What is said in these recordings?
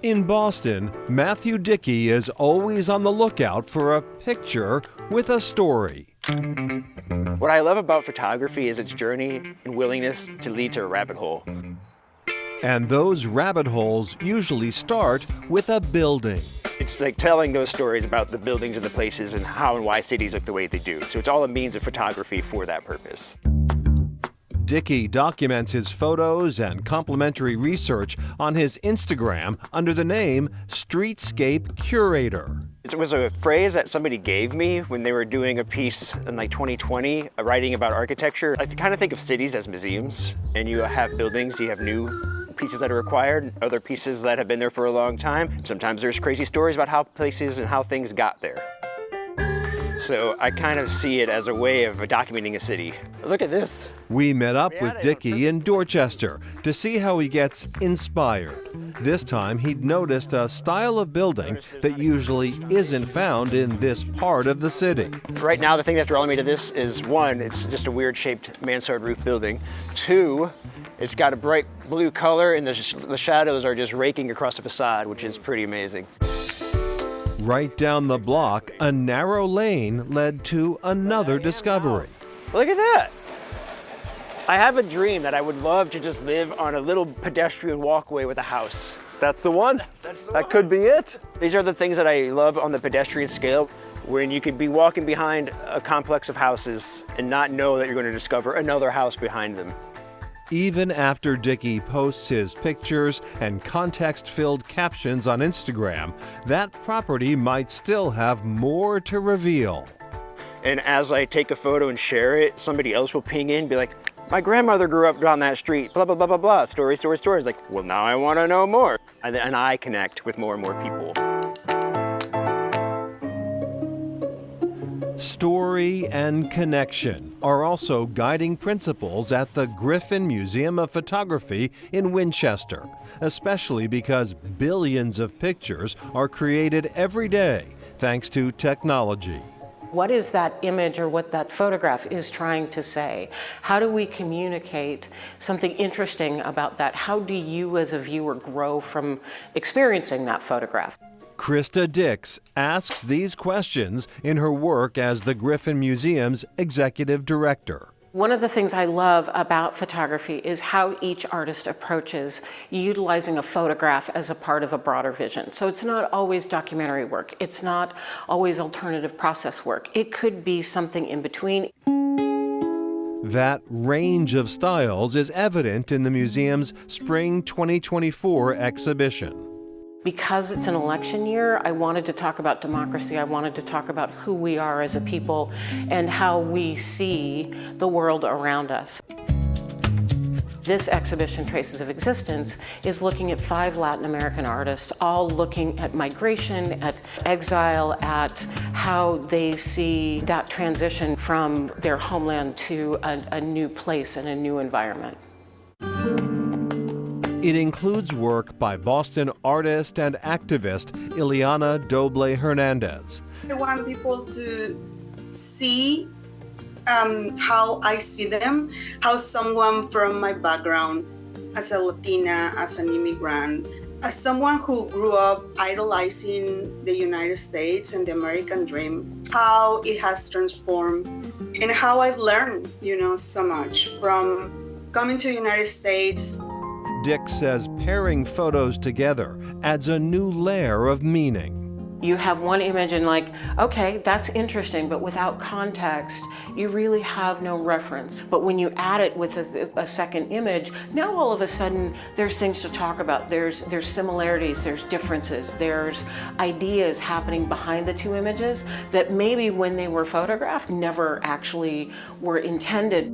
In Boston, Matthew Dickey is always on the lookout for a picture with a story. What I love about photography is its journey and willingness to lead to a rabbit hole. And those rabbit holes usually start with a building. It's like telling those stories about the buildings and the places and how and why cities look the way they do. So it's all a means of photography for that purpose. Dickey documents his photos and complimentary research on his Instagram under the name Streetscape Curator. It was a phrase that somebody gave me when they were doing a piece in like 2020, writing about architecture. I kind of think of cities as museums, and you have buildings, you have new pieces that are acquired, other pieces that have been there for a long time. Sometimes there's crazy stories about how places and how things got there. So I kind of see it as a way of documenting a city. Look at this. We met up with Dickey in Dorchester to see how he gets inspired. This time he'd noticed a style of building that usually isn't found in this part of the city. Right now the thing that's drawing me to this is, one, it's just a weird shaped mansard roof building. Two, it's got a bright blue color and the shadows are just raking across the facade, which is pretty amazing. Right down the block, a narrow lane led to another discovery. Look at that. I have a dream that I would love to just live on a little pedestrian walkway with a house. That's the one? That could be it. These are the things that I love on the pedestrian scale, when you could be walking behind a complex of houses and not know that you're going to discover another house behind them. Even after Dickey posts his pictures and context-filled captions on Instagram, that property might still have more to reveal. And as I take a photo and share it, somebody else will ping in and be like, my grandmother grew up down that street, blah, blah, blah, blah, blah, stories, stories, stories. Like, well, now I want to know more. And I connect with more and more people. Story and connection are also guiding principles at the Griffin Museum of Photography in Winchester, especially because billions of pictures are created every day thanks to technology. What is that image or what that photograph is trying to say? How do we communicate something interesting about that? How do you as a viewer grow from experiencing that photograph? Krista Dix asks these questions in her work as the Griffin Museum's executive director. One of the things I love about photography is how each artist approaches utilizing a photograph as a part of a broader vision. So it's not always documentary work. It's not always alternative process work. It could be something in between. That range of styles is evident in the museum's Spring 2024 exhibition. Because it's an election year, I wanted to talk about democracy. I wanted to talk about who we are as a people and how we see the world around us. This exhibition, Traces of Existence, is looking at 5 Latin American artists, all looking at migration, at exile, at how they see that transition from their homeland to a new place and a new environment. It includes work by Boston artist and activist Ileana Doble Hernandez. I want people to see how I see them, how someone from my background, as a Latina, as an immigrant, as someone who grew up idolizing the United States and the American dream, how it has transformed and how I've learned, so much from coming to the United States. Dick says pairing photos together adds a new layer of meaning. You have one image and like, okay, that's interesting, but without context, you really have no reference. But when you add it with a second image, now all of a sudden there's things to talk about. There's similarities, there's differences, there's ideas happening behind the two images that maybe when they were photographed never actually were intended.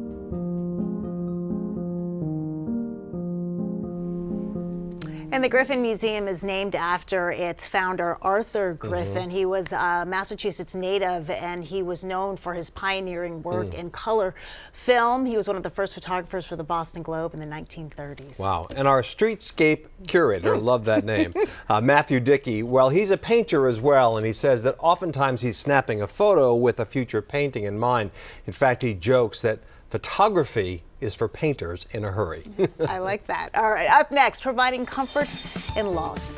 And the Griffin Museum is named after its founder, Arthur Griffin. He was a Massachusetts native, and he was known for his pioneering work in color film. He was one of the first photographers for the Boston Globe in the 1930s. Wow. And our streetscape curator, love that name, Matthew Dickey, well, he's a painter as well, and he says that oftentimes he's snapping a photo with a future painting in mind. In fact, he jokes that photography is for painters in a hurry. I like that. All right, up next, providing comfort in loss.